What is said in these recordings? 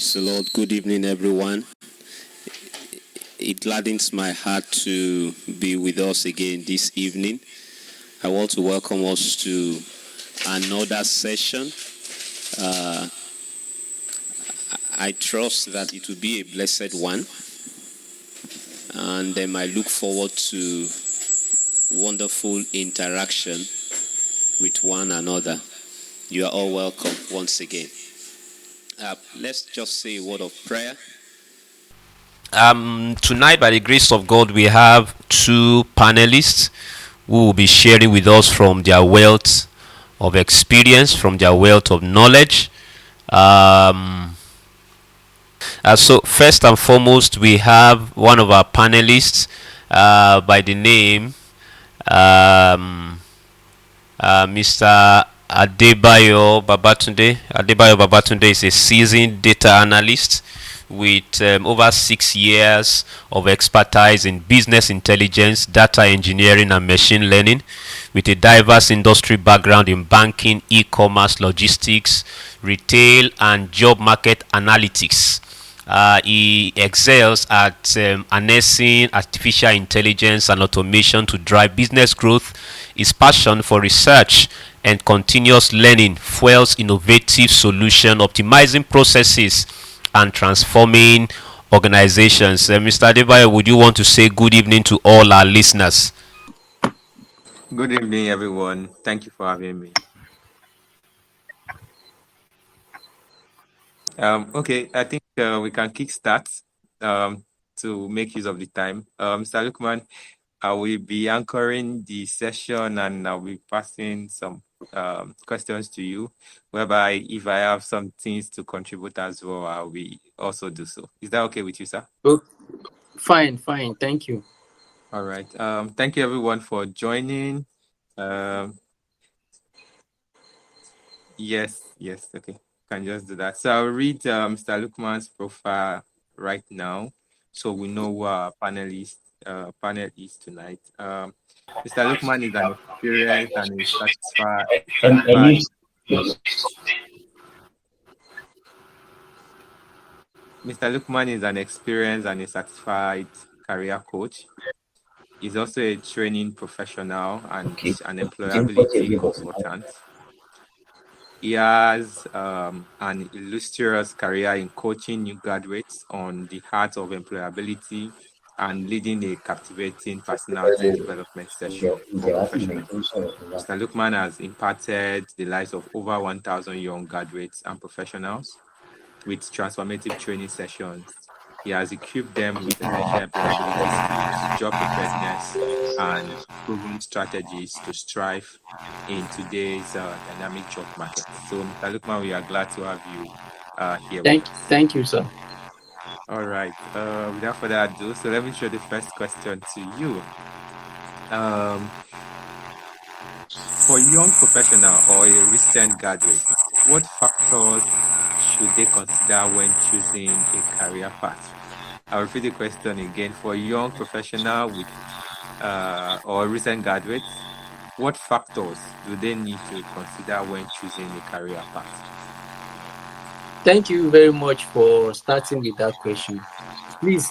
Praise the Lord. Good evening, everyone. It gladdens my heart to be with us again this evening. I want to welcome us to another session. I trust that it will be a blessed one, and I look forward to wonderful interaction with one another. You are all welcome once again. Let's just say a word of prayer. Tonight, by the grace of God, we have two panelists who will be sharing with us from their wealth of experience, from their wealth of knowledge. So first and foremost, we have one of our panelists by the name Mr. Adebayo Babatunde. Adebayo Babatunde is a seasoned data analyst with over 6 years of expertise in business intelligence, data engineering, and machine learning, with a diverse industry background in banking, e-commerce, logistics, retail, and job market analytics. He excels at harnessing artificial intelligence and automation to drive business growth. His passion for research and continuous learning fuels innovative solutions, optimizing processes and transforming organizations. Mr. Adebayo, would you want to say good evening to all our listeners? Good evening, everyone. Thank you for having me. Okay, I think we can kickstart to make use of the time. Mr. Lukman, I will be anchoring the session and I'll be passing some questions to you, whereby if I have some things to contribute as well, I will also do so. Is that okay with you, sir? Oh, fine. Thank you. All right. Thank you, everyone, for joining. Yes. Okay. Can just do that. So I'll read Mr. Lukman's profile right now, so we know who our panel is tonight. Mr. Lukman is an experienced and a satisfied. Mr. Lukman is an experienced and a certified career coach. He's also a training professional and an employability consultant. He has an illustrious career in coaching new graduates on the art of employability and leading a captivating personality development session for professionals. Mr. Lukman has impacted the lives of over 1,000 young graduates and professionals with transformative training sessions. He has equipped them with essential employability skills, job preparedness, and proven strategies to strive in today's dynamic job market. So, Mr. Lukman, we are glad to have you here. Thank you, sir. All right. Without further ado, so let me show the first question to you. For a young professional or a recent graduate, what factors should they consider when choosing a career path? I'll repeat the question again. For a young professional with or recent graduates, what factors do they need to consider when choosing a career path? Thank you very much for starting with that question. Please,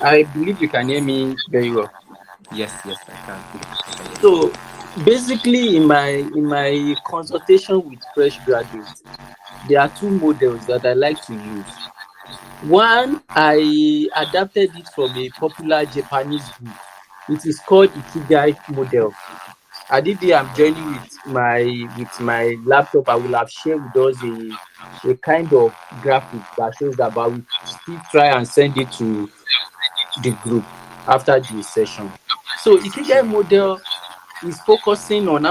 I believe you can hear me very well. Yes, I can. So basically, in my consultation with fresh graduates, there are two models that I like to use. One, I adapted it from a popular Japanese book. It is called Ikigai model. I'm joining with my laptop. I will have shared with us a kind of graphic that shows that, but we still try and send it to the group after the session. So Ikigai model is focusing on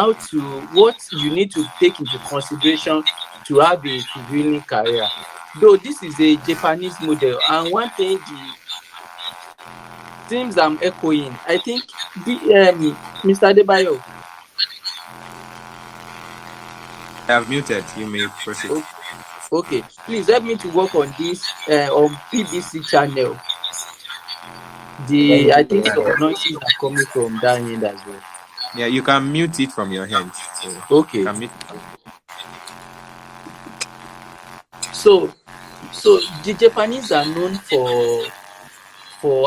what you need to take into consideration to have a fulfilling career. Though this is a Japanese model, and one thing the themes I'm echoing, I think Mr. Adebayo. I have muted. You may proceed. Okay, please help me to work on this on PBC channel. I think some noises are coming from that end as well. Yeah, you can mute it from your hand. Okay. So So the Japanese are known for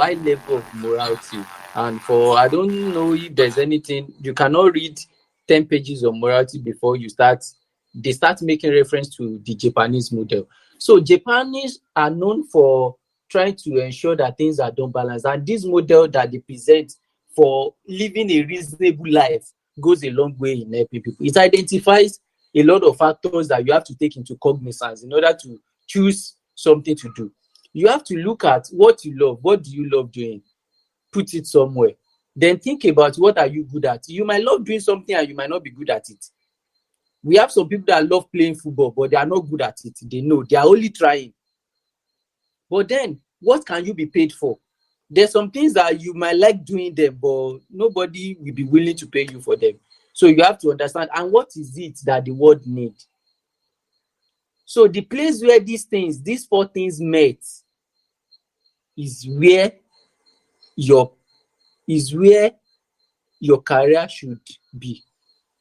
high level of morality, and for, I don't know if there's anything you cannot read 10 pages of morality before they start making reference to the Japanese model. So Japanese are known for trying to ensure that things are done balanced, and this model that they present for living a reasonable life goes a long way in helping people. It identifies a lot of factors that you have to take into cognizance in order to choose something to do. You have to look at what you love. What do you love doing? Put it somewhere. Then think about what are you good at. You might love doing something and you might not be good at it. We have some people that love playing football, but they are not good at it. They know they are only trying. But then, what can you be paid for? There's some things that you might like doing them, but nobody will be willing to pay you for them. So you have to understand, and what is it that the world needs? So the place where these four things met is where your career should be.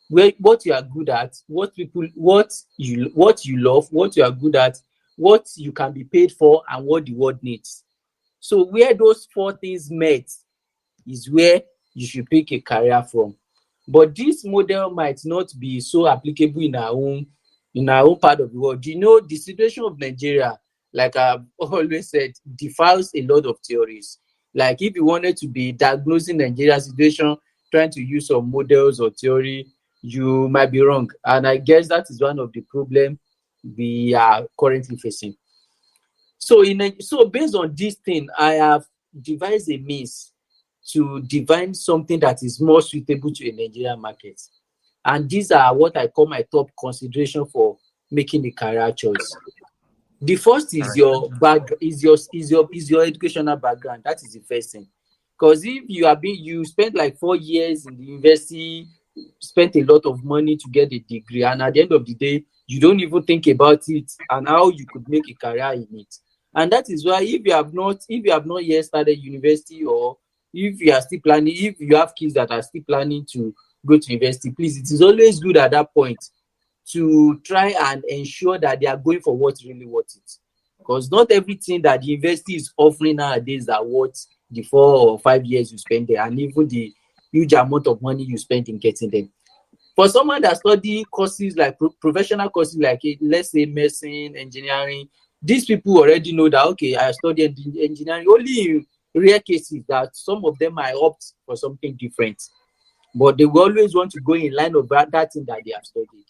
Where what you are good at, what you love, what you are good at, what you can be paid for, and what the world needs. So where those four things met is where you should pick a career from. But this model might not be so applicable in our own part of the world. You know, the situation of Nigeria, like I've always said, defies a lot of theories. Like if you wanted to be diagnosing Nigeria's situation, trying to use some models or theory, you might be wrong. And I guess that is one of the problems we are currently facing. So based on this thing, I have devised a means to divine something that is more suitable to a Nigerian market. And these are what I call my top consideration for making a career choice. The first is your educational background. That is the first thing. Because if you spent like 4 years in the university, spent a lot of money to get a degree, and at the end of the day, you don't even think about it and how you could make a career in it. And that is why if you have not yet started university, or if you are still planning, if you have kids that are still planning to go to university, please, it is always good at that point to try and ensure that they are going for what's really worth it. Because not everything that the university is offering nowadays are worth the 4 or 5 years you spend there, and even the huge amount of money you spend in getting them. For someone that study courses like professional courses like, let's say, medicine, engineering, these people already know that, okay, I study engineering. Only in rare cases that some of them might opt for something different, but they will always want to go in line of that thing that they have studied.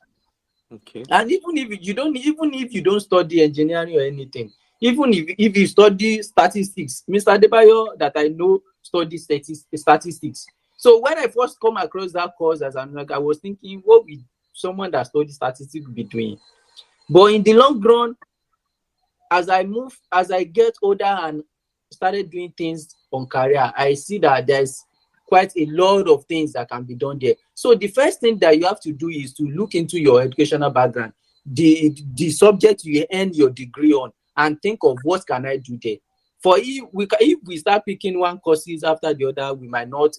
Okay. And even if you don't study engineering or anything, even if you study statistics, Mr. Adebayo that I know studies statistics. So when I first come across that course as I was thinking, what would someone that studies statistics be doing? But in the long run, as I get older and started doing things on career, I see that there's quite a lot of things that can be done there. So the first thing that you have to do is to look into your educational background, the subject you earn your degree on, and think of what can I do there. For if we start picking one courses after the other, we cannot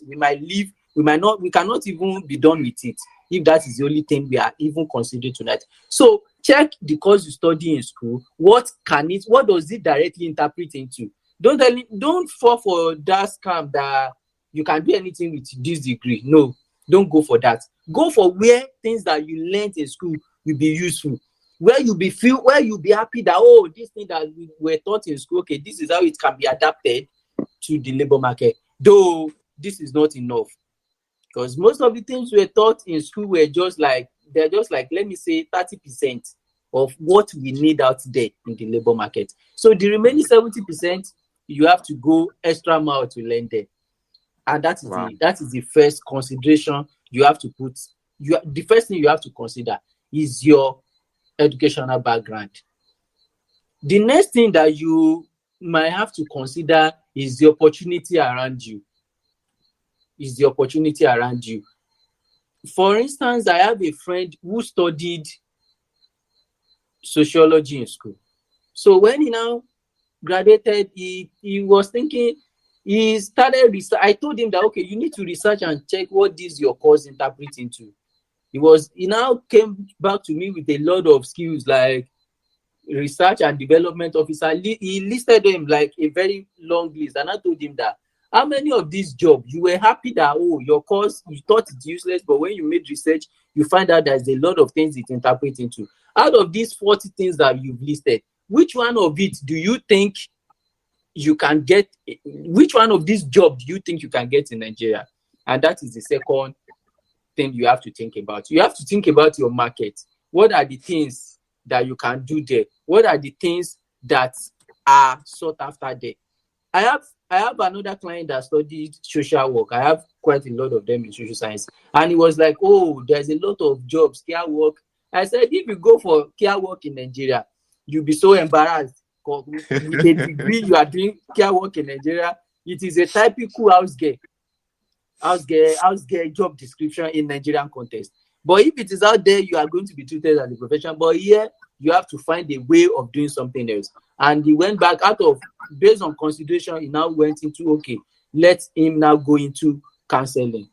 even be done with it if that is the only thing we are even considering tonight. So check the course you study in school. What does it directly interpret into? Don't fall for that scam that you can do anything with this degree. No, don't go for that. Go for where things that you learned in school will be useful, where you'll be happy that, oh, this thing that we were taught in school, okay, this is how it can be adapted to the labor market. Though this is not enough, because most of the things we were taught in school were just like, let me say 30% of what we need out there in the labor market. So the remaining 70%, you have to go extra mile to learn them. And that is the first consideration you have to put. The first thing you have to consider is your educational background. The next thing that you might have to consider is the opportunity around you. For instance, I have a friend who studied sociology in school. So when he now graduated, he was thinking, he started research. I told him that, okay, you need to research and check what this your course interprets into. He now came back to me with a lot of skills, like research and development officer. He listed them like a very long list, and I told him that how many of these jobs you were happy that your course you thought it's useless, but when you made research, you find out there's a lot of things it interprets into. Out of these 40 things that you've listed, which one of it do you think you can get? Which one of these jobs do you think you can get in Nigeria? And that is the second thing you have to think about. You have to think about your market. What are the things that you can do there? What are the things that are sought after there? I have another client that studied social work. I have quite a lot of them in social science. And he was like, oh, there's a lot of jobs, care work. I said, if you go for care work in Nigeria, you'll be so embarrassed. With the degree you are doing care work in Nigeria, it is a typical house girl job description in Nigerian context. But if it is out there, you are going to be treated as a profession. But here, you have to find a way of doing something else. And he went back based on consideration, he now went into, okay, let him now go into counseling.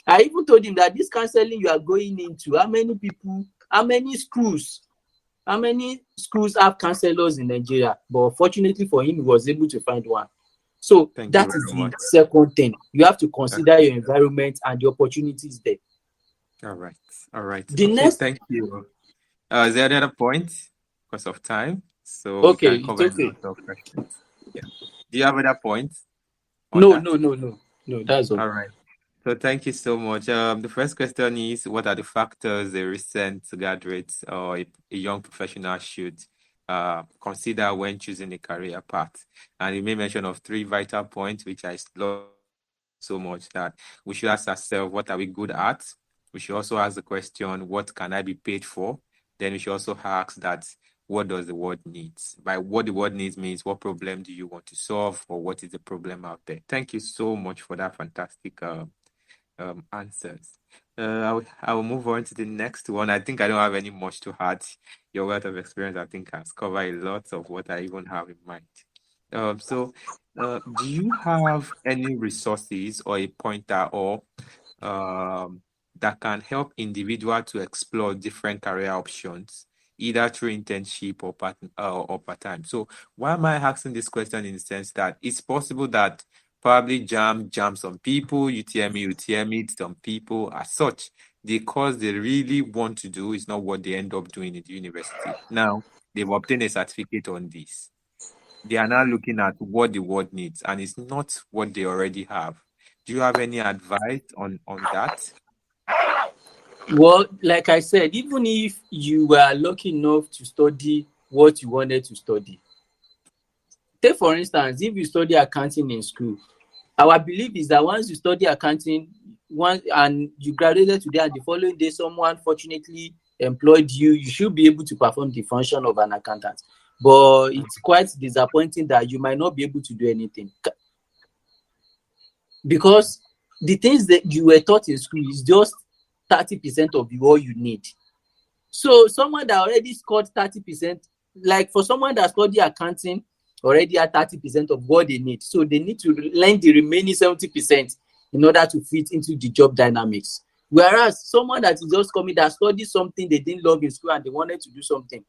I even told him that this counseling you are going into, how many schools have counselors in Nigeria? But fortunately for him, he was able to find one. So that is the second thing. You have to consider your environment and the opportunities there. All right. Next, thank you. Is there another point? Because of time, so okay, we can cover it's okay. a lot of questions. Yeah. Do you have other points? No. That's all. All right. So thank you so much. The first question is, what are the factors a recent graduate or a young professional should consider when choosing a career path? And you made mention of 3 vital points, which I love so much, that we should ask ourselves, what are we good at? We should also ask the question, what can I be paid for? Then we should also ask that, what does the world need? By what the world needs means, what problem do you want to solve, or what is the problem out there? Thank you so much for that fantastic answers. I will move on to the next one. I think I don't have any much to add. Your wealth of experience, I think, has covered a lot of what I even have in mind. So do you have any resources or a pointer or that can help individual to explore different career options, either through internship or part-time? So why am I asking this question? In the sense that it's possible that probably jam some people, UTME some people. As such, the course they really want to do is not what they end up doing in the university. Now they've obtained a certificate on this. They are now looking at what the world needs, and it's not what they already have. Do you have any advice on that? Well, like I said, even if you were lucky enough to study what you wanted to study, take for instance, if you study accounting in school, our belief is that once you study accounting and you graduated today and the following day someone fortunately employed you, you should be able to perform the function of an accountant. But it's quite disappointing that you might not be able to do anything, because the things that you were taught in school is just 30% of all you need. So someone that already scored 30%, like for someone that studied accounting, already had 30% of what they need. So they need to learn the remaining 70% in order to fit into the job dynamics. Whereas someone that is just coming, that studied something they didn't love in school and they wanted to do something,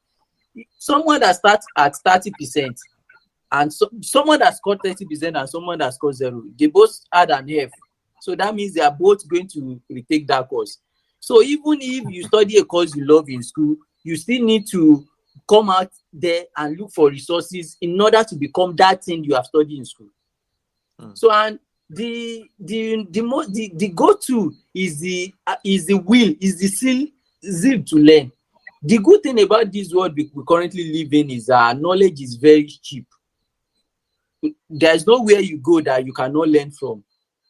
someone that starts at 30% and someone that scored 30% and someone that scored 0, they both add an F. So that means they are both going to retake that course. So even if you study a course you love in school, you still need to come out there and look for resources in order to become that thing you have studied in school. So, and the go-to is the will, is the zeal to learn. The good thing about this world we currently live in is knowledge is very cheap. There's nowhere you go that you cannot learn from.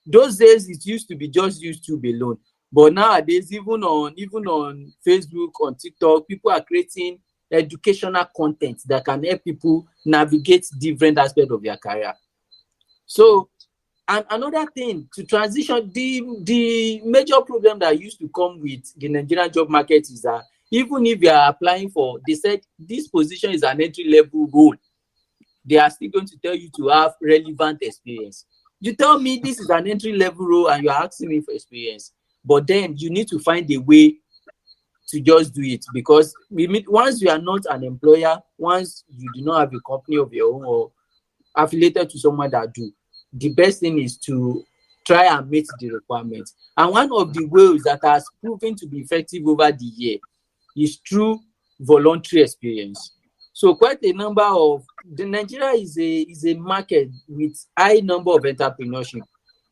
Those days it used to be just YouTube alone, but nowadays even on Facebook, on TikTok, people are creating educational content that can help people navigate different aspects of their career. So, and another thing to transition, the major problem that used to come with the Nigerian job market is that even if you are applying for, they said this position is an entry level role, they are still going to tell you to have relevant experience. You tell me this is an entry level role and you're asking me for experience, but then you need to find a way to just do it, because once you are not an employer, once you do not have a company of your own or affiliated to someone that do, the best thing is to try and meet the requirements. And one of the ways that has proven to be effective over the year is through voluntary experience. So quite a number of Nigeria is a market with high number of entrepreneurship.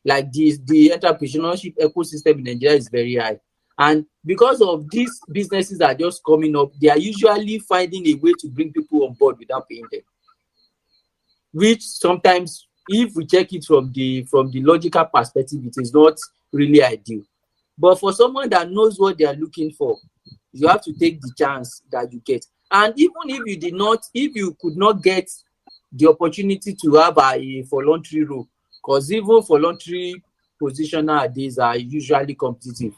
Like the entrepreneurship ecosystem in Nigeria is very high. And because of these businesses that are just coming up, they are usually finding a way to bring people on board without paying them. Which sometimes, if we check it from the logical perspective, it is not really ideal. But for someone that knows what they are looking for, you have to take the chance that you get. And even if you could not get the opportunity to have a voluntary role, because even voluntary positions nowadays are usually competitive,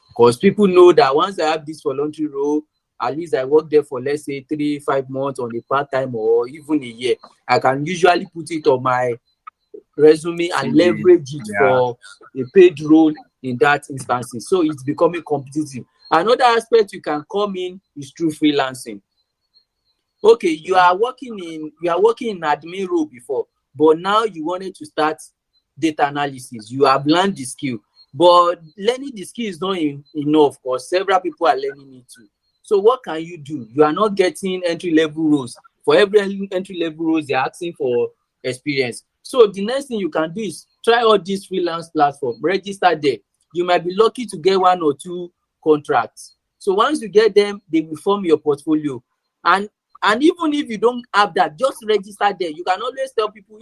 because people know that once I have this voluntary role, at least I work there for, let's say, 3-5 months on a part-time or even a year, I can usually put it on my resume and leverage it for a paid role in that instances. So it's becoming competitive. Another aspect you can come in is through freelancing. Okay, you are working in admin role before, but now you wanted to start data analysis. You have learned the skill, but learning the skill is not enough, because several people are learning it too. So what can you do? You are not getting entry-level roles. For every entry-level roles, they're asking for experience. So the next thing you can do is try all these freelance platforms, register there. You might be lucky to get 1 or 2 contracts. So once you get them, they will form your portfolio. And even if you don't have that, just register there. You can always tell people,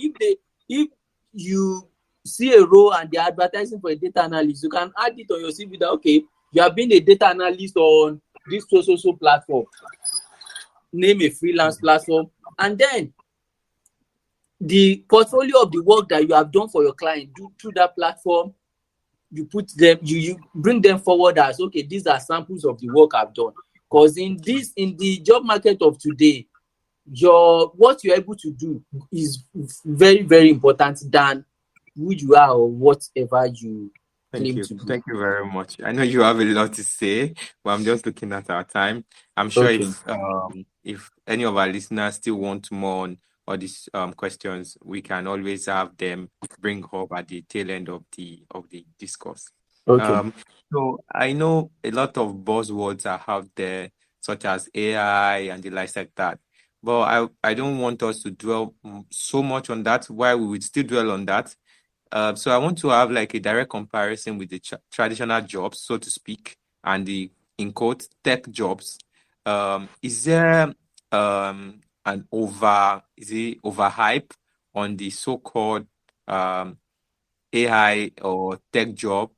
if you see a role and they're advertising for a data analyst, you can add it on your CV that, okay, you have been a data analyst on this so platform. Name a freelance platform, and then the portfolio of the work that you have done for your client, do through that platform. You put them, you bring them forward as, okay, these are samples of the work I've done. Because in the job market of today, what you're able to do is very, very important than who you are or whatever you claim to be. Thank you very much. I know you have a lot to say, but I'm just looking at our time. I'm sure if any of our listeners still want more on all these questions, we can always have them bring up at the tail end of the discourse. Okay. So I know a lot of buzzwords are out there, such as AI and the likes like that. But I don't want us to dwell so much on that, while we would still dwell on that. So I want to have like a direct comparison with the traditional jobs, so to speak, and the, in quotes, tech jobs. Is there an overhype on the so-called AI or tech job?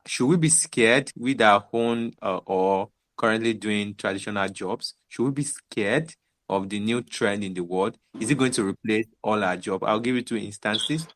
Should we be scared with our own or currently doing traditional jobs? Should we be scared of the new trend in the world? Is it going to replace all our jobs? I'll give you 2 instances.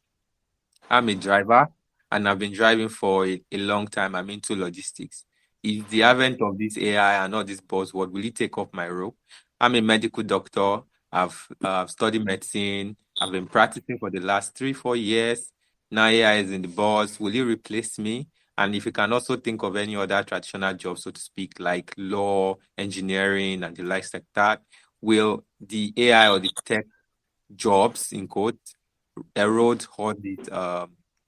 I'm a driver and I've been driving for a long time. I'm into logistics. Is the advent of this AI and all this buzzword, will it take off my role? I'm a medical doctor. I've studied medicine. I've been practicing for the last 3-4 years. Now AI is in the buzz. Will it replace me? And if you can also think of any other traditional jobs, so to speak, like law, engineering, and the likes like that, will the AI or the tech jobs, in quotes, erode all these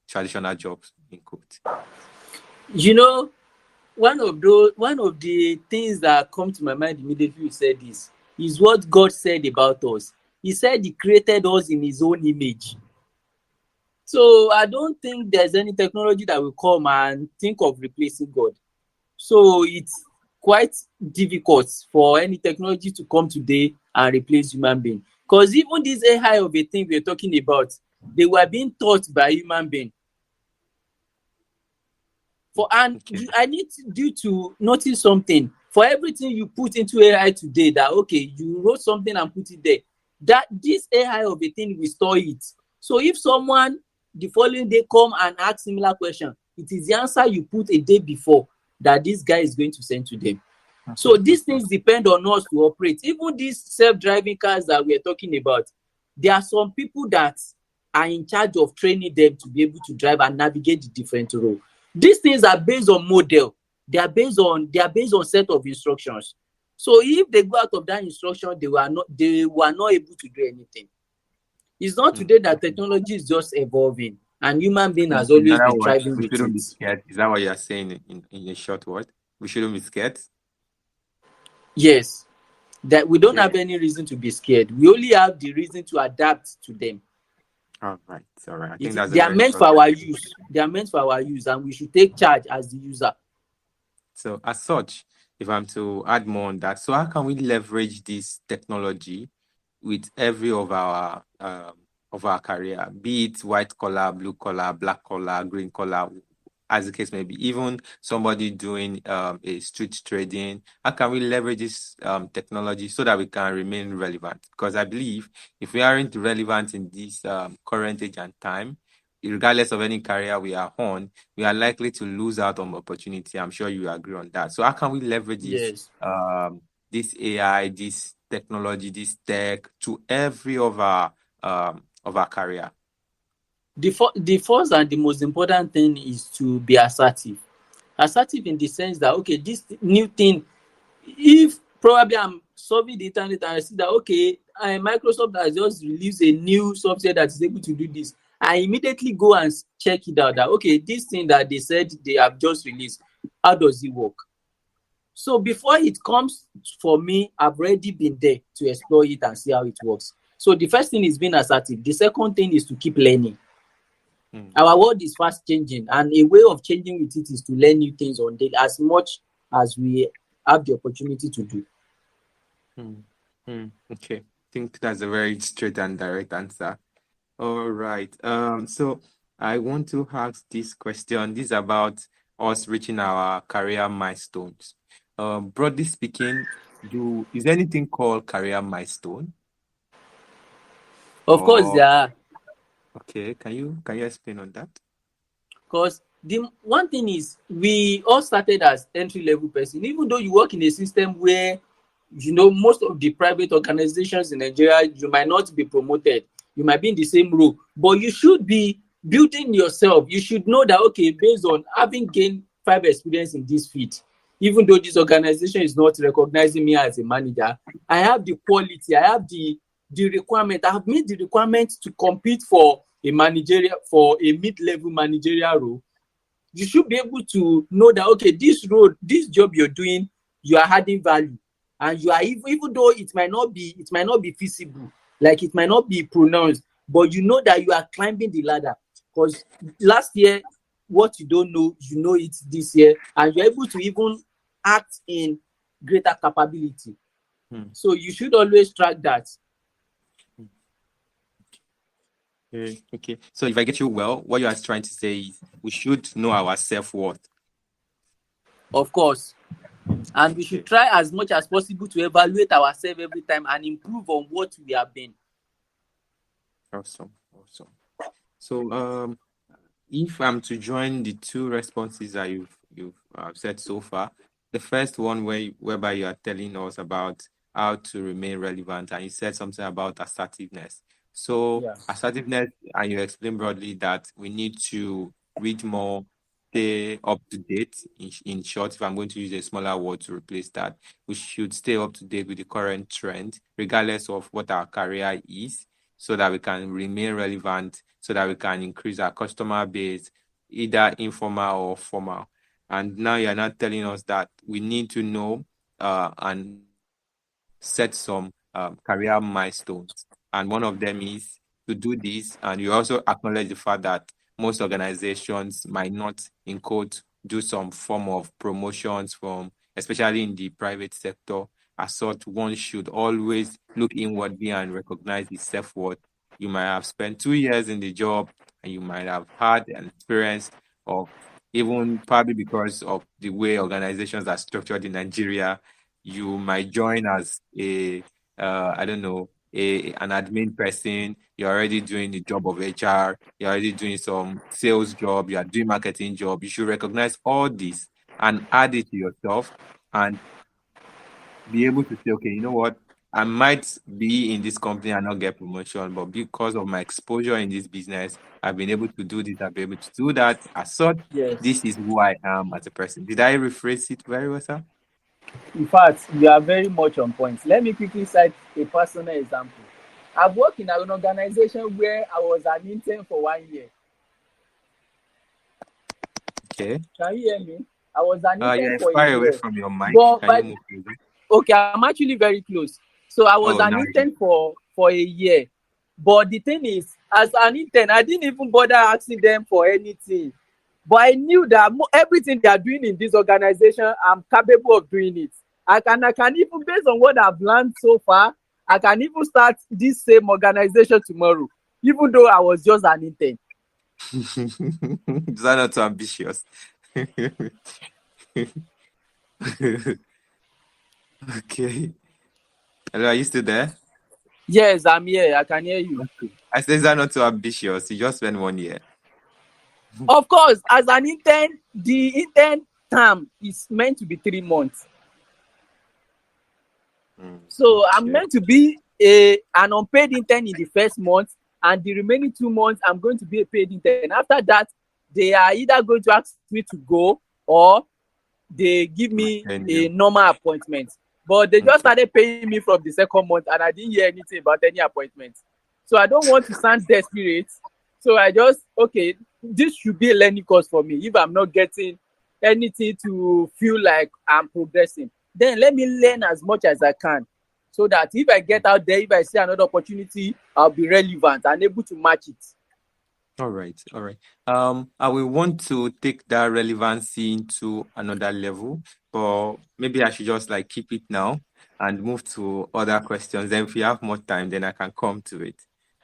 traditional jobs, in quotes? One of the things that come to my mind immediately you said this is what God said about us. He said he created us in his own image. So I don't think there's any technology that will come and think of replacing God. So it's quite difficult for any technology to come today and replace human being. Because even this AI of a thing we're talking about, they were being taught by human being. I need you to notice something. For everything you put into AI today, that okay, you wrote something and put it there, that this AI of a thing will store it. So if someone the following day come and ask similar question, it is the answer you put a day before that this guy is going to send to them. So these things depend on us to operate. Even these self-driving cars that we are talking about, there are some people that are in charge of training them to be able to drive and navigate the different roads. These things are based on model. They are based on set of instructions. So if they go out of that instruction, they were not able to do anything. It's not today that technology is just evolving, and human being has In always other been words, thriving we with shouldn't be it. scared. Is that what you're saying in a short word? We shouldn't be scared. Yes, that we don't Okay. have any reason to be scared. We only have the reason to adapt to them. All right. All right. I think that's They a are very meant for short our answer. use. They are meant for our use, and we should take charge as the user. So, as such, if I'm to add more on that, so how can we leverage this technology with every of our career, be it white collar, blue collar, black collar, green collar, as the case may be, even somebody doing a street trading? How can we leverage this technology so that we can remain relevant? Because I believe if we aren't relevant in this current age and time, regardless of any career we are on, we are likely to lose out on opportunity. I'm sure you agree on that. So how can we leverage Yes. this AI, this technology, this tech to every of our career? The first and the most important thing is to be assertive. Assertive in the sense that, okay, this new thing, if probably I'm solving the internet and I see that, okay, Microsoft has just released a new software that is able to do this, I immediately go and check it out that, okay, this thing that they said they have just released, how does it work? So before it comes for me, I've already been there to explore it and see how it works. So the first thing is being assertive. The second thing is to keep learning. Our world is fast changing, and a way of changing with it is to learn new things on daily as much as we have the opportunity to do. Okay, I think that's a very straight and direct answer. All right. So I want to ask this question. This is about us reaching our career milestones. Broadly speaking, is there anything called career milestone? Of course, Or there are. okay, can you explain on that? Because the one thing is, we all started as entry level person. Even though you work in a system where, most of the private organizations in Nigeria, you might not be promoted, you might be in the same role, but you should be building yourself. You should know that, okay, based on having gained 5 experience in this field, even though this organization is not recognizing me as a manager, I have the quality, I have the requirement, I have made the requirement to compete for a mid-level managerial role. You should be able to know that, okay, this job you're doing, you are adding value, and you are, even though it might not be feasible, like it might not be pronounced, but you know that you are climbing the ladder. Because last year, what you don't know, you know it this year, and you're able to even act in greater capability. So you should always track that. Okay. So if I get you well, what you are trying to say is we should know our self-worth. Of course. And we Okay. should try as much as possible to evaluate ourselves every time and improve on what we have been. Awesome. So if I'm to join the two responses that you've said so far, the first one whereby you are telling us about how to remain relevant, and you said something about assertiveness. So Yeah. assertiveness, and you explained broadly that we need to read more, stay up to date. In short, if I'm going to use a smaller word to replace that, we should stay up to date with the current trend, regardless of what our career is, so that we can remain relevant, so that we can increase our customer base, either informal or formal. And now you're not telling us that we need to know and set some career milestones. And one of them is to do this. And you also acknowledge the fact that most organizations might not, in quote, do some form of promotions from, especially in the private sector. As such, one should always look inwardly and recognize his self-worth. You might have spent 2 years in the job and you might have had an experience of, even probably because of the way organizations are structured in Nigeria, you might join as a I don't know, an admin person. You're already doing the job of HR. You're already doing some sales job. You are doing marketing job. You should recognize all this and add it to yourself and be able to say, okay, you know what? I might be in this company and not get promotion, but because of my exposure in this business, I've been able to do this, I've been able to do that. As such, Yes. this is who I am as a person. Did I rephrase it very well, sir? In fact, you are very much on point. Let me quickly cite a personal example. I've worked in an organization where I was an intern for 1 year. Okay. Can you hear me? I was an intern You're for a far away year. from your mic. But Can you by move closer? okay, I'm actually very close. So I was Oh, an now you. intern for a year. But the thing is, as an intern, I didn't even bother asking them for anything. But I knew that everything they are doing in this organization, I'm capable of doing it. I can even, based on what I've learned so far, I can even start this same organization tomorrow, even though I was just an intern. Is that not too ambitious? Okay. Hello, are you still there? Yes, I'm here. I can hear you. Okay. I said, is that not too ambitious? You just spent 1 year. Of course, as an intern, the intern term is meant to be 3 months. So I'm Okay. meant to be an unpaid intern in the first month, and the remaining 2 months I'm going to be a paid intern. After that, they are either going to ask me to go, or they give me Then a you. normal appointment. But they just Okay. started paying me from the second month, and I didn't hear anything about any appointment. So I don't want to sound desperate. So I just, okay, this should be a learning course for me. If I'm not getting anything to feel like I'm progressing, then let me learn as much as I can, so that if I get out there, if I see another opportunity, I'll be relevant and able to match it. All right, all right. I will want to take that relevancy into another level, but maybe I should just like keep it now and move to other questions. Then, if you have more time, then I can come to it.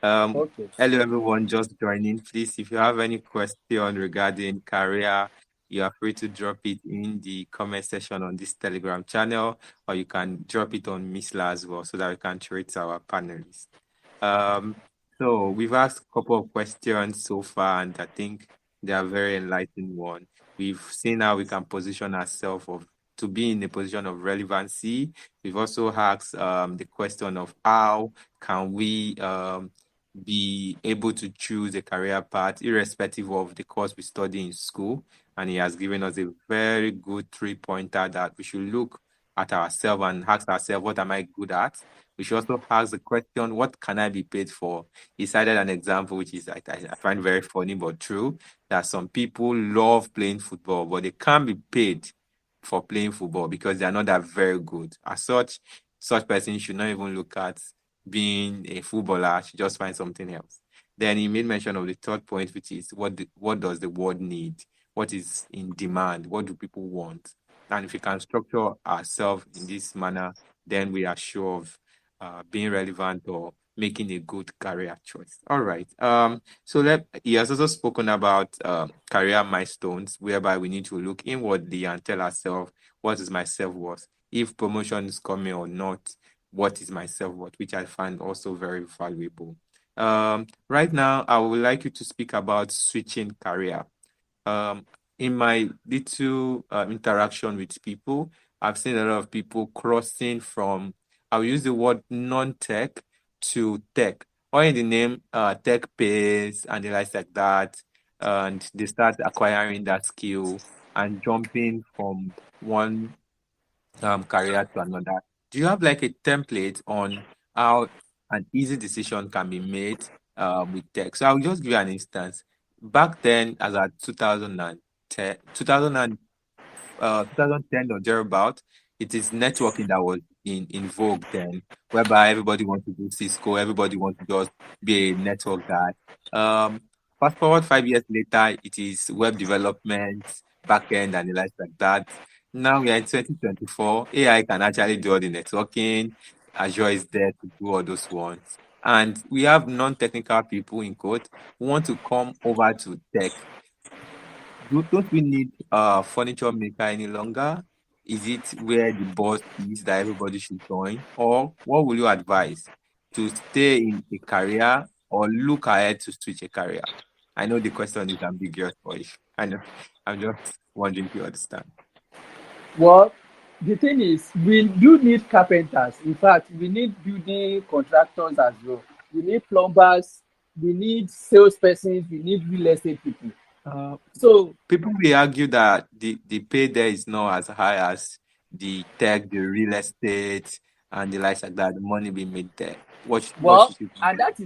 Um, Okay. Hello, everyone, just joining. Please, if you have any question regarding career, you are free to drop it in the comment section on this Telegram channel, or you can drop it on Misla as well, so that we can treat our panelists. Um, so we've asked a couple of questions so far, and I think they are very enlightening one. We've seen how we can position ourselves to be in a position of relevancy. We've also asked the question of how can we be able to choose a career path irrespective of the course we study in school. And he has given us a very good 3-pointer that we should look at ourselves and ask ourselves, what am I good at? We should also ask the question, what can I be paid for? He cited an example, which is I find very funny but true, that some people love playing football, but they can't be paid for playing football because they are not that very good. As such person should not even look at being a footballer, should just find something else. Then he made mention of the third point, which is what does the world need? What is in demand? What do people want? And if we can structure ourselves in this manner, then we are sure of being relevant or making a good career choice. All right. So he has also spoken about career milestones, whereby we need to look inwardly and tell ourselves, what is my self-worth? If promotion is coming or not, what is my self-worth? Which I find also very valuable. Right now, I would like you to speak about switching career. In my little interaction with people, I've seen a lot of people crossing from, I'll use the word non-tech to tech, or in the name tech pays and the likes like that, and they start acquiring that skill and jumping from one career to another. Do you have like a template on how an easy decision can be made with tech? So I'll just give you an instance. Back then, as at 2010, 2010 or thereabout, it is networking that was in vogue then, whereby everybody wants to do Cisco, everybody wants to just be a network guy. Um, Fast forward 5 years later, it is web development, backend, and the likes like that. Now we are in 2024. AI can actually do all the networking. Azure is there to do all those ones. And we have non-technical people in code who want to come over to tech. Don't we need furniture maker any longer? Is it where the boss is that everybody should join? Or what will you advise? To stay in a career or look ahead to switch a career? I know the question is ambiguous, but I know I'm just wondering if you understand. Well, the thing is, we do need carpenters. In fact, we need building contractors as well. We need plumbers. We need salespersons. We need real estate people. Uh, So, People will argue that the pay there is not as high as the tech, the real estate, and the likes like that. The money being made there. What well, should you and think?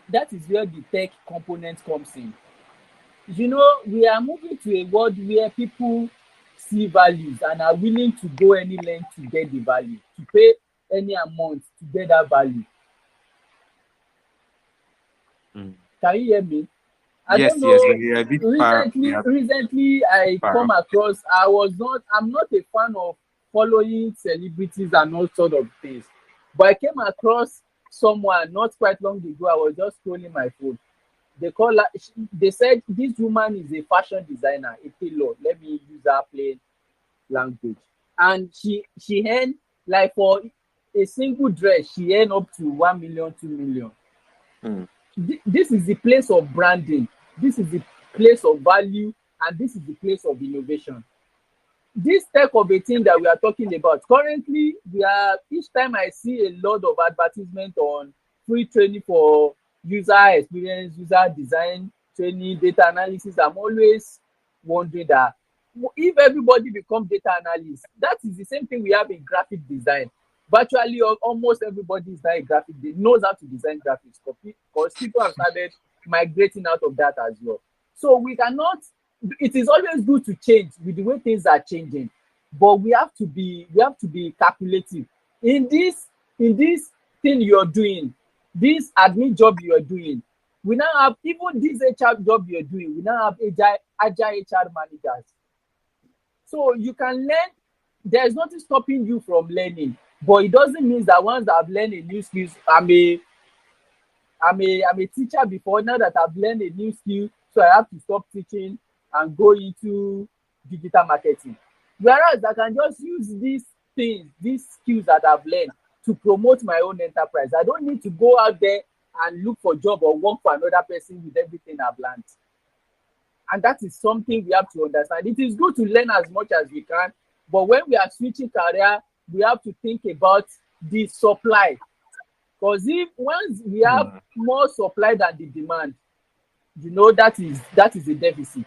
that is where the tech component comes in. You know, we are moving to a world where people see values and are willing to go any length to get the value, to pay any amount to get that value. Mm. Can you hear me? I don't Yes, yes, know. but we are a bit far. We are Recently, I far come off. across. I'm not a fan of following celebrities and all sort of things, but I came across someone not quite long ago. I was just scrolling my phone. They said this woman is a fashion designer, a tailor. Let me use that plain language. And she earned, like, for a single dress, she earned up to 1 million, 2 million. Mm. This is the place of branding. This is the place of value, and this is the place of innovation. This type of a thing that we are talking about currently, we are each time I see a lot of advertisement on free training for user experience, user design training, data analysis, I'm always wondering that if everybody become data analysts, that is the same thing we have in graphic design. Virtually almost everybody is now a graphic, they knows how to design graphics, because people have started migrating out of that as well. So we cannot, it is always good to change with the way things are changing, but we have to be calculative in this thing you're doing, this admin job you're doing. We now have, even this HR job you're doing, we now have agile HR managers. So you can learn. There's nothing stopping you from learning, but it doesn't mean that once I've learned a new skills, I'm a teacher before. Now that I've learned a new skill, so I have to stop teaching and go into digital marketing. Whereas I can just use these skills that I've learned to promote my own enterprise. I don't need to go out there and look for job or work for another person with everything I've learned. And that is something we have to understand. It is good to learn as much as we can, but when we are switching career, we have to think about the supply. Because if once we have Mm. more supply than the demand, that is a deficit,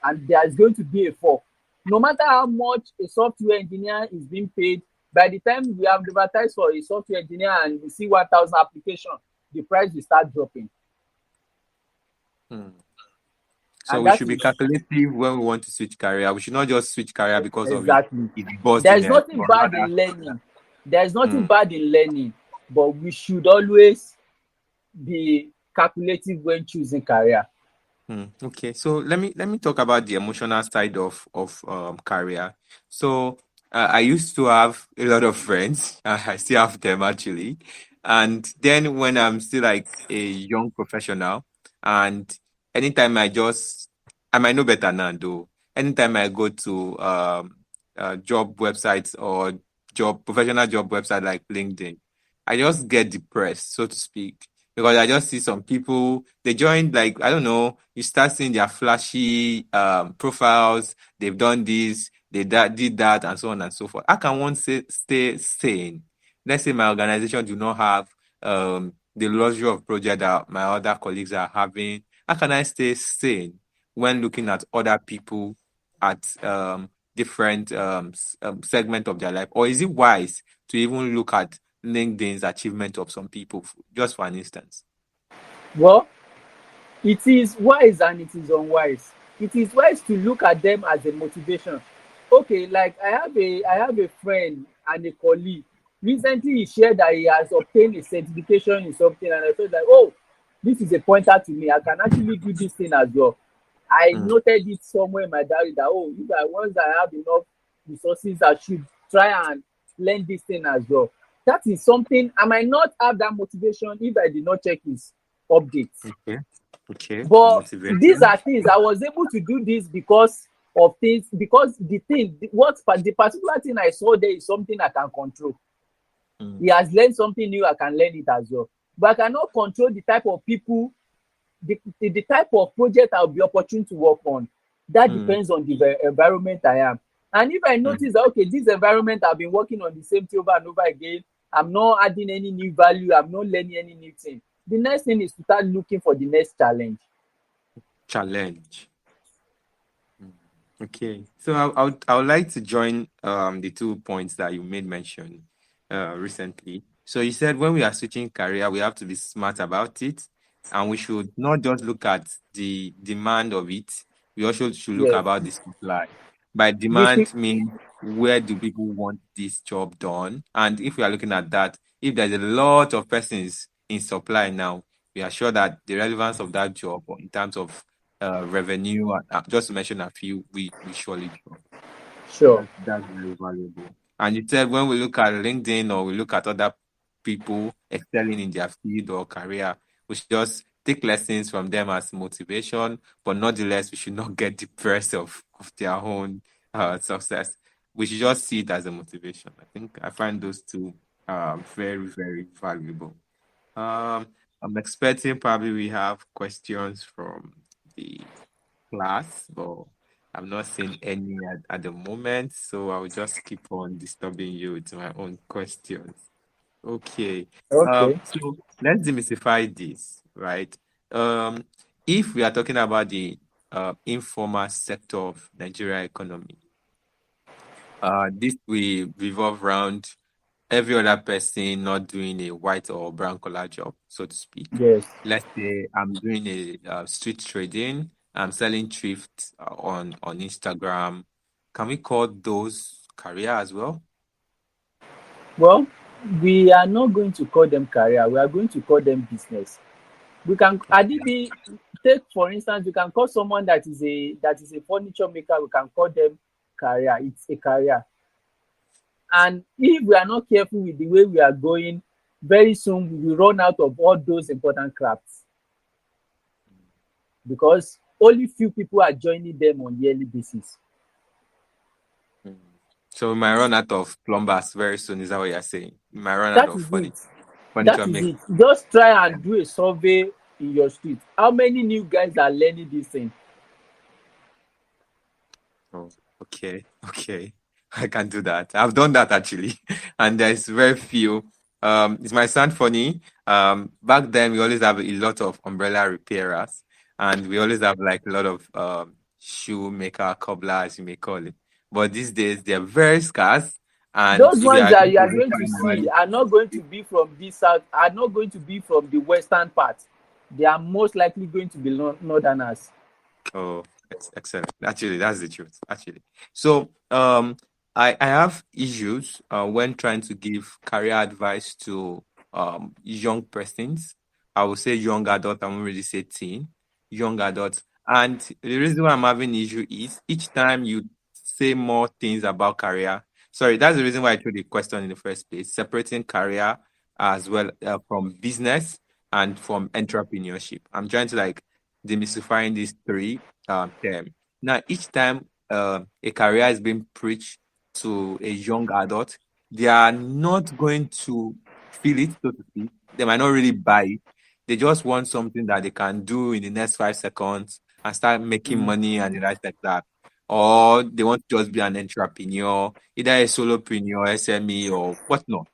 and there is going to be a fall. No matter how much a software engineer is being paid, by the time we have advertised for a software engineer and we see 1,000 applications, the price will start dropping. Mm. So And we that should be is calculative when we want to switch career. We should not just switch career because of it. exactly. It's boss There in is there, nothing but bad rather. in learning. There is nothing Mm. bad in learning, but we should always be calculative when choosing career. Okay, so let me talk about the emotional side of career. So I used to have a lot of friends. I still have them actually, and then when I'm still like a young professional, and anytime I might know better now though. Anytime I go to job websites or job professional job website like LinkedIn, I just get depressed, so to speak, because I just see some people, they joined, like, I don't know, you start seeing their flashy profiles, they've done this, did that, and so on and so forth. How can one stay sane? Let's say my organization do not have the luxury of project that my other colleagues are having. How can I stay sane when looking at other people at different segment of their life? Or is it wise to even look at LinkedIn's achievement of some people, just for an instance? Well, it is wise and it is unwise. It is wise to look at them as a motivation. Okay, like I have a friend and a colleague. Recently, he shared that he has obtained a certification in something, and I felt like, oh, this is a pointer to me. I can actually do this thing as well. I Mm. noted it somewhere in my diary that, oh, if I once I have enough resources, I should try and learn this thing as well. That is something I might not have that motivation if I did not check his updates. Okay. Okay. But these Motivation. are things I was able to do this because of things, because the particular thing I saw there is something I can control. Mm. He has learned something new, I can learn it as well. But I cannot control the type of people, the type of project I'll be opportune to work on. That Mm. depends on the environment I am. And if I notice that, okay, this environment I've been working on the same thing over and over again, I'm not adding any new value, I'm not learning any new thing. The next thing is to start looking for the next challenge. Challenge. Okay, so I would like to join the 2 points that you made mention recently. So you said when we are switching career, we have to be smart about it, and we should not just look at the demand of it. We also should look Yes. about the supply. By We should, demand means where do people want this job done, and if we are looking at that, if there's a lot of persons in supply now, we are sure that the relevance of that job in terms of revenue, just to mention a few, we surely drop. sure. That's very valuable. And you said when we look at LinkedIn or we look at other people excelling in their field or career, we should just take lessons from them as motivation, but nonetheless, we should not get depressed of their own success. We should just see it as a motivation. I think I find those two very, very valuable. I'm expecting probably we have questions from the class, but I'm not seeing any at the moment, so I'll just keep on disturbing you with my own questions. Okay. Okay. So let's demystify this, right? Um, if we are talking about the informal sector of Nigeria economy, this will revolve around every other person not doing a white or brown collar job, so to speak. Yes. Let's say I'm doing a street trading. I'm selling thrift on Instagram. Can we call those career as well? Well, we are not going to call them career. We are going to call them business. We can Adibi, take for instance, we can call someone that is a furniture maker. We can call them career. It's a career. And if we are not careful with the way we are going, very soon we will run out of all those important crafts because only few people are joining them on yearly basis. So we might run out of plumbers very soon. Is that what you're saying? We might run out That of is it. furniture That is makers. it. Just try and do a survey in your street. How many new guys are learning this thing? Oh, okay. I can do that. I've done that actually, and there's very few. It might sound funny. Back then we always have a lot of umbrella repairers, and we always have like a lot of shoemaker, cobbler, as you may call it. But these days they're very scarce, and Those if you ones are that you going are to look going to see manually, are not going to be from this south, are not going to be from the western part. They are most likely going to be northerners. oh, it's excellent. Actually, that's the truth. Actually, so I have issues when trying to give career advice to young persons. I would say young adult. I won't really say teen, young adults. And the reason why I'm having issue is each time you say more things about career. Sorry, that's the reason why I threw the question in the first place. Separating career as well from business and from entrepreneurship. I'm trying to like demystifying these three terms. Now, each time a career is being preached to a young adult, they are not going to feel it, so to speak. They might not really buy it. They just want something that they can do in the next 5 seconds and start making money and the rest like that. Or they want to just be an entrepreneur, either a solopreneur, SME, or whatnot.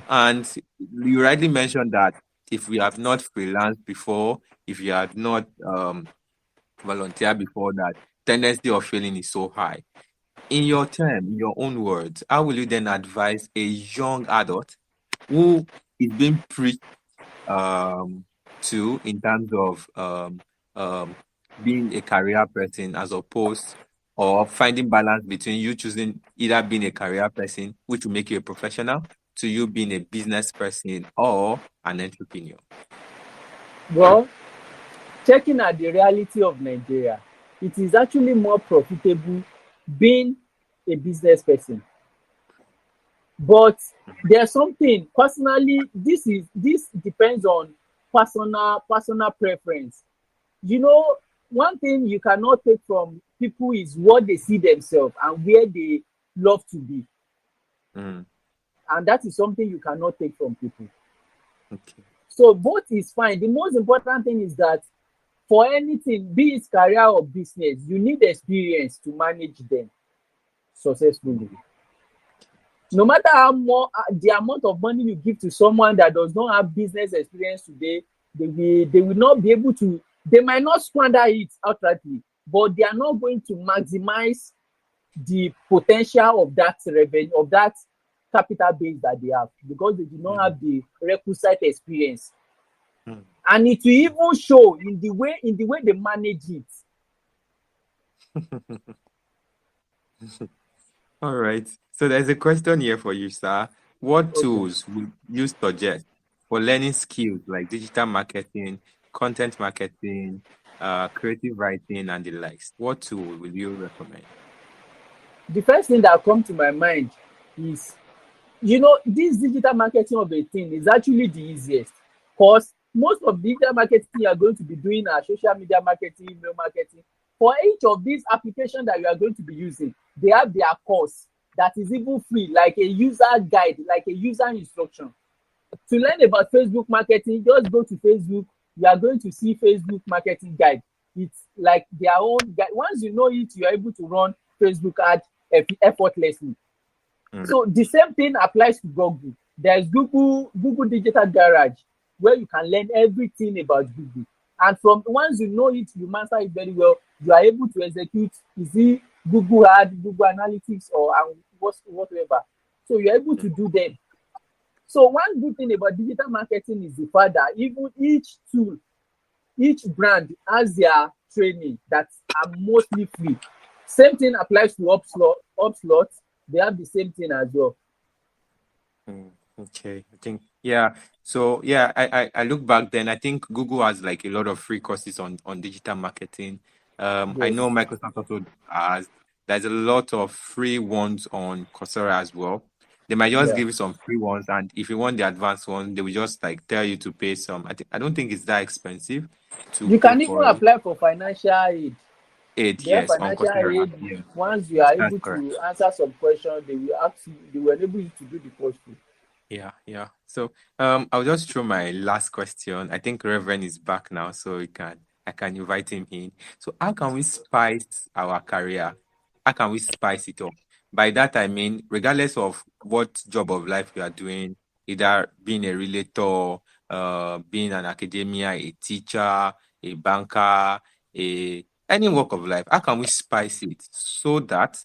And you rightly mentioned that if we have not freelanced before, if you had not volunteered before, that tendency of failing is so high. In your term, in your own words, how will you then advise a young adult who is being preached um, to in terms of um, being a career person as opposed or finding balance between you choosing either being a career person, which will make you a professional, to you being a business person or an entrepreneur? Well, checking at the reality of Nigeria, it is actually more profitable being a business person. But there's something personally, this depends on personal preference. You know, one thing you cannot take from people is what they see themselves and where they love to be. Mm, And that is something you cannot take from people. okay. So both is fine. The most important thing is that for anything, be it career or business, you need experience to manage them. successfully. No matter how more the amount of money you give to someone that does not have business experience today, they will not be able to. They might not squander it outrightly, but they are not going to maximize the potential of that revenue, of that capital base that they have, because they do not have the requisite experience. And it will even show in the way they manage it. All right. So there's a question here for you, sir. What tools would you suggest for learning skills like digital marketing, content marketing, creative writing, and the likes? What tool will you recommend? The first thing that comes to my mind is, this digital marketing of a thing is actually the easiest, because most of digital marketing you are going to be doing are social media marketing, email marketing. For each of these applications that you are going to be using, they have their course that is even free, like a user guide, like a user instruction. To learn about Facebook marketing, just go to Facebook. You are going to see Facebook marketing guide. It's like their own guide. Once you know it, you are able to run Facebook ads effortlessly. So the same thing applies to Google. There's Google Digital Garage, where you can learn everything about Google. And from once you know it, you master it very well, you are able to execute, Google Ads, Google Analytics, or whatever. So you're able to do them. So one good thing about digital marketing is the fact that even each tool, each brand has their training that are mostly free. Same thing applies to Upslot. They have the same thing as well. Okay, I think So I look back then. I think Google has like a lot of free courses on digital marketing. I know Microsoft also has. There's a lot of free ones on Coursera as well. They might just give you some free ones, and if you want the advanced one, they will just like tell you to pay some. I don't think it's that expensive to You pay can even for apply for financial aid. yes, on Financial Coursera. aid. Yeah, Once you are that's able correct. to answer some questions, they will ask you. They will enable you to do the course. Yeah. So I'll just throw my last question. I think Reverend is back now, so I can invite him in. So how can we spice our career? How can we spice it up? By that I mean, regardless of what job of life you are doing, either being a relator, being an academia, a teacher, a banker, any walk of life, how can we spice it so that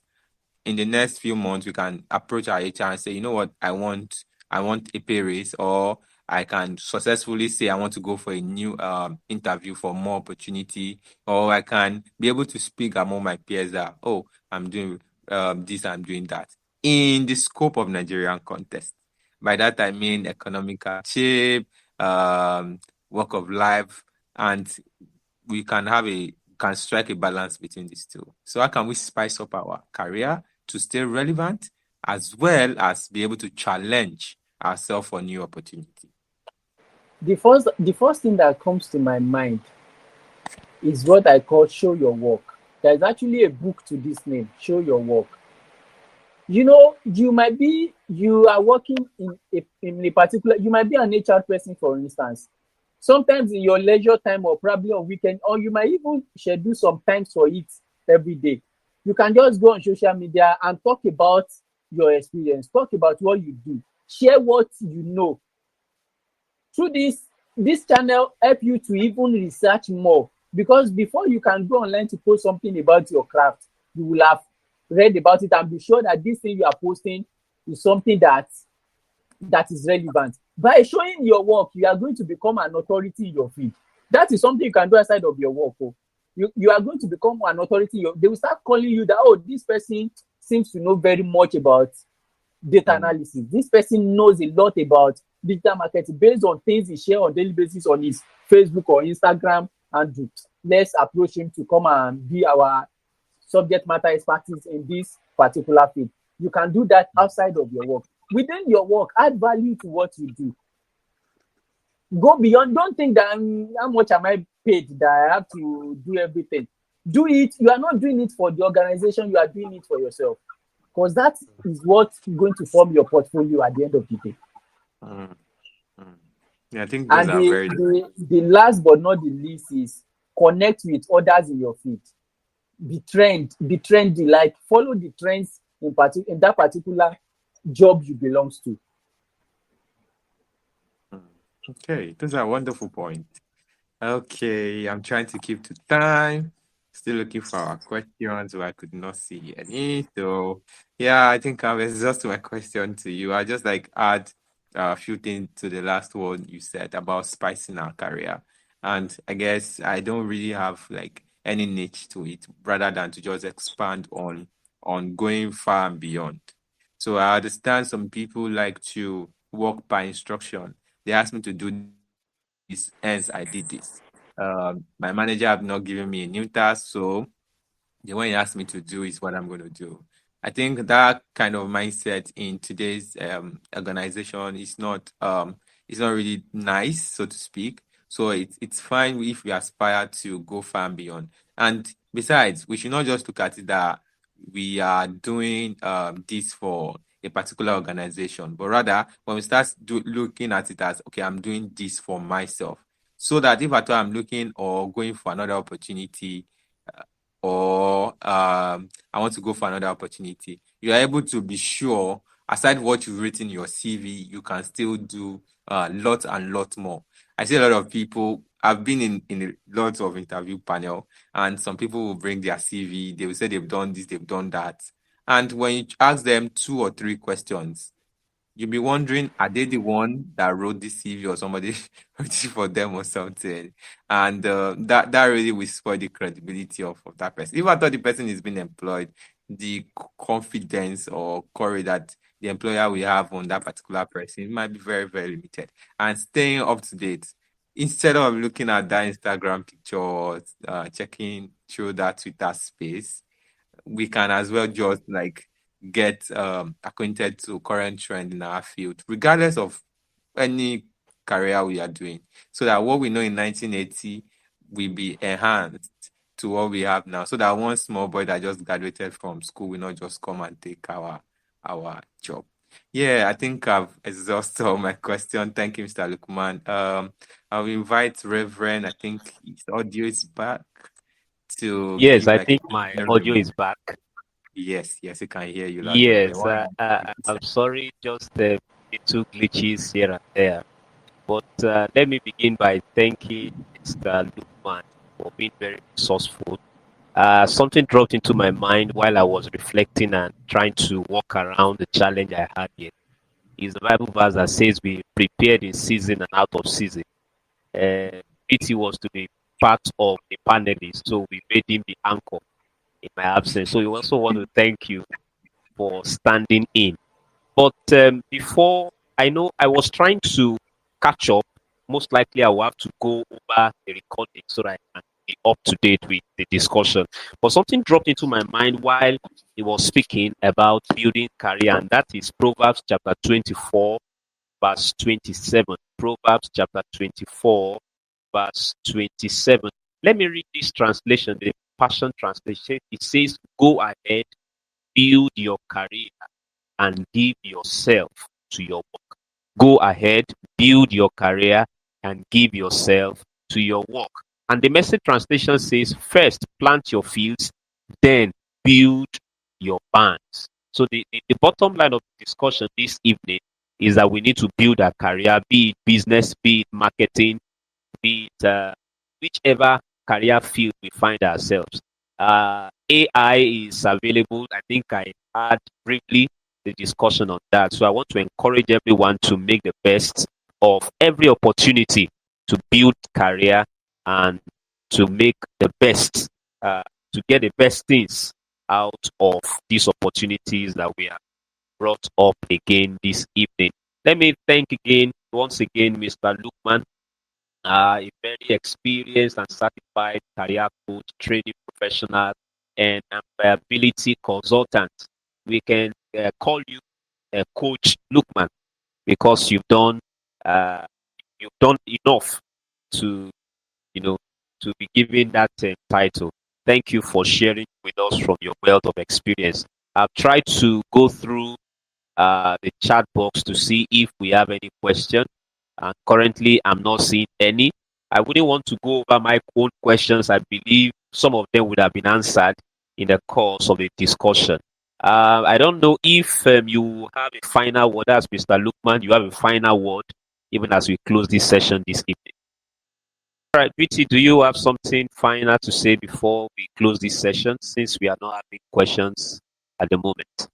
in the next few months we can approach our HR and say, you know what, I want a pay raise, or I can successfully say I want to go for a new interview for more opportunity, or I can be able to speak among my peers that, oh, I'm doing this, I'm doing that in the scope of Nigerian context. By that I mean economical shape, work of life, and we can strike a balance between these two. So how can we spice up our career to stay relevant, as well as be able to challenge ourselves for new opportunity? The first thing that comes to my mind is what I call show your work. There's actually a book to this name, Show Your Work. You are working in a particular, you might be an HR person, for instance. Sometimes in your leisure time, or probably on weekend, or you might even schedule some time for it every day. You can just go on social media and talk about your experience, talk about what you do, share what you know. Through this channel help you to even research more, because before you can go online to post something about your craft, you will have read about it and be sure that this thing you are posting is something that is relevant. By showing your work, you are going to become an authority in your field. That is something you can do outside of your work. You are going to become an authority. They will start calling you that, oh, this person seems to know very much about data analysis. This person knows a lot about digital marketing based on things he shares on daily basis on his Facebook or Instagram, and let's approach him to come and be our subject matter expertise in this particular field. You can do that outside of your work. Within your work, add value to what you do. Go beyond. Don't think that how much am I paid that I have to do everything. Do it. You are not doing it for the organization. You are doing it for yourself, because that is what's going to form your portfolio at the end of the day. Yeah, I think those are very. The last but not the least is connect with others in your field. Be trendy. Like follow the trends in that particular job you belongs to. Okay, those are wonderful points. Okay, I'm trying to keep to time. Still looking for our questions, but I could not see any. So, yeah, I think I've exhausted my question to you. I just like add a few things to the last one you said about spicing our career. And I guess I don't really have like any niche to it, rather than to just expand on going far and beyond. So I understand some people like to work by instruction. They asked me to do this, hence I did this. My manager have not given me a new task, so the one he asked me to do is what I'm going to do. I think that kind of mindset in today's organization is not it's not really nice, so to speak. So it's fine if we aspire to go far and beyond. And besides, we should not just look at it that we are doing this for a particular organization, but rather when we start looking at it as, okay, I'm doing this for myself, so that if at all I'm looking or going for another opportunity, or I want to go for another opportunity, you are able to be sure, aside what you've written in your CV, you can still do lot and lot more. I see a lot of people. I've been in a lot of interview panel, and some people will bring their CV. They will say they've done this, they've done that, and when you ask them 2 or 3 questions, you'll be wondering, are they the one that wrote this CV, or somebody wrote it for them or something? And that really will spoil the credibility of that person. If I thought the person is being employed, the confidence or courage that the employer will have on that particular person might be very, very limited. And staying up to date, instead of looking at that Instagram picture or checking through that Twitter space, we can as well just like get acquainted to current trend in our field, regardless of any career we are doing, so that what we know in 1980 will be enhanced to what we have now, so that one small boy that just graduated from school will not just come and take our job. Yeah, I think I've exhausted all my question. Thank you, Mr. Lukman. I'll invite Reverend. I think his audio is back to Yes, give I like a think my closing audio remark. is back. Yes, you can hear you loud and clear. Yes, Wow. I'm sorry, just little glitches here and there. But let me begin by thanking Mr. Lukman for being very resourceful. Something dropped into my mind while I was reflecting and trying to walk around the challenge I had here. Is the Bible verse that says, "Be prepared in season and out of season." BT was to be part of the panelists, so we made him the anchor in my absence. So we also want to thank you for standing in. But before, I know I was trying to catch up. Most likely, I will have to go over the recording so that I can be up to date with the discussion. But something dropped into my mind while he was speaking about building career, and that is Proverbs chapter 24, verse 27. Proverbs chapter 24, verse 27. Let me read this translation, the Passion Translation. It says, "Go ahead, build your career, and give yourself to your work." Go ahead, build your career, and give yourself to your work. And the Message translation says, "First plant your fields, then build your barns." So the bottom line of the discussion this evening is that we need to build a career, be it business, be it marketing, be it whichever career field we find ourselves. AI is available. I think I had briefly the discussion on that. So I want to encourage everyone to make the best of every opportunity to build career and to make the best, to get the best things out of these opportunities that we are brought up again this evening. Let me thank again, once again, Mr. Lukman, a very experienced and certified career coach, training professional, and employability consultant. We can call you Coach Lukman because uh, you've done enough to to be given that title. Thank you for sharing with us from your wealth of experience. I've tried to go through the chat box to see if we have any question. Currently, I'm not seeing any. I wouldn't want to go over my own questions. I believe some of them would have been answered in the course of the discussion. I don't know if you have a final word, as Mr. Lukman, you have a final word, even as we close this session this evening. All right, BT, do you have something final to say before we close this session, since we are not having questions at the moment?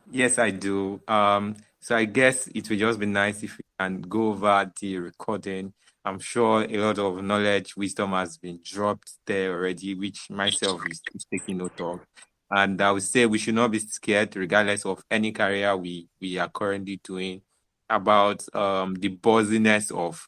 Yes, I do. So I guess it would just be nice if we can go over the recording. I'm sure a lot of knowledge, wisdom has been dropped there already, which myself is taking note of. And I would say we should not be scared, regardless of any career we are currently doing, about the buzziness of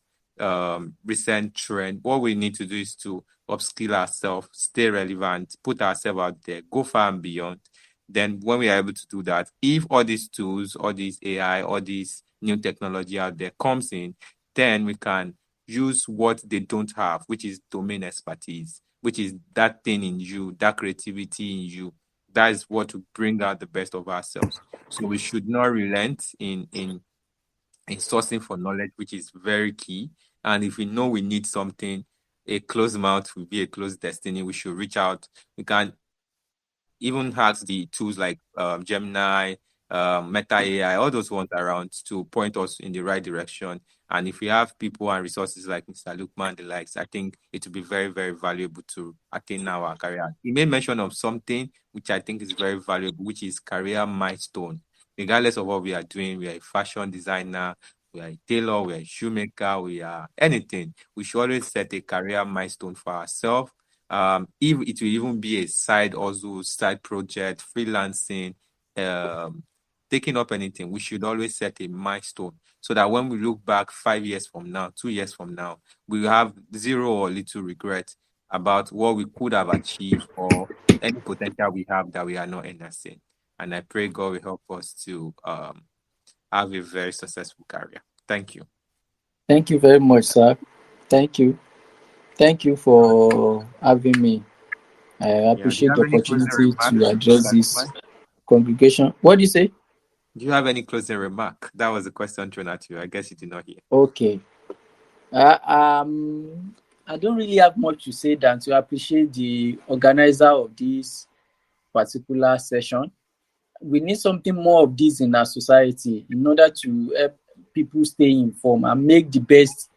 recent trend. What we need to do is to upskill ourselves, stay relevant, put ourselves out there, go far and beyond. Then when we are able to do that, if all these tools, all these AI, all these new technology out there comes in, then we can use what they don't have, which is domain expertise, which is that thing in you, that creativity in you. That is what will bring out the best of ourselves. So we should not relent in sourcing for knowledge, which is very key. And if we know we need something, a closed mouth will be a closed destiny. We should reach out. We can even has the tools like Gemini, Meta AI, all those ones around to point us in the right direction. And if we have people and resources like Mr. Lukman and the likes, I think it will be very, very valuable to attain our career. He made mention of something which I think is very valuable, which is career milestone. Regardless of what we are doing, we are a fashion designer, we are a tailor, we are a shoemaker, we are anything. We should always set a career milestone for ourselves, if it will even be a side also side project, freelancing, taking up anything, we should always set a milestone so that when we look back 5 years from now, 2 years from now, we will have zero or little regret about what we could have achieved or any potential we have that we are not enhancing. And I pray God will help us to have a very successful career. Thank you. Thank you very much, sir. Thank you. Thank you for having me. I Yeah. Do you appreciate have the any closing opportunity to remarks, address Mr. this Lukman? congregation. What do you say? Do you have any closing remark? That was a question thrown at you. I guess you did not hear. Okay. Uh, um, I don't really have much to say than to appreciate the organizer of this particular session. We need something more of this in our society in order to help people stay informed and make the best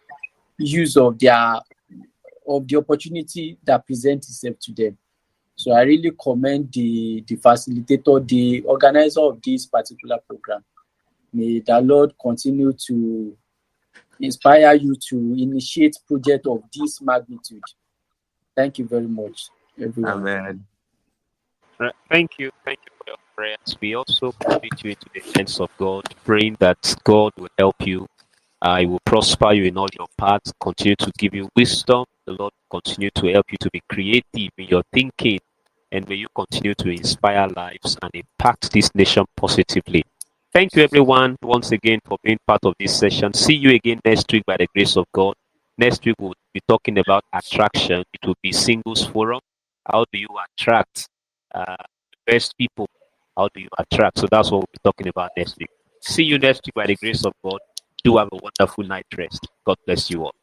use of the opportunity that presents itself to them. So I really commend the facilitator, the organizer of this particular program. May the Lord continue to inspire you to initiate project of this magnitude. Thank you very much, everyone. Amen. Thank you. Thank you for your prayers. We also commit you into the hands of God, praying that God will help you. He will prosper you in all your paths, continue to give you wisdom. The Lord will continue to help you to be creative in your thinking, and may you continue to inspire lives and impact this nation positively. Thank you, everyone, once again for being part of this session. See you again next week by the grace of God. Next week, we'll be talking about attraction. It will be singles forum. How do you attract the best people? How do you attract? So that's what we'll be talking about next week. See you next week by the grace of God. Do have a wonderful night rest. God bless you all.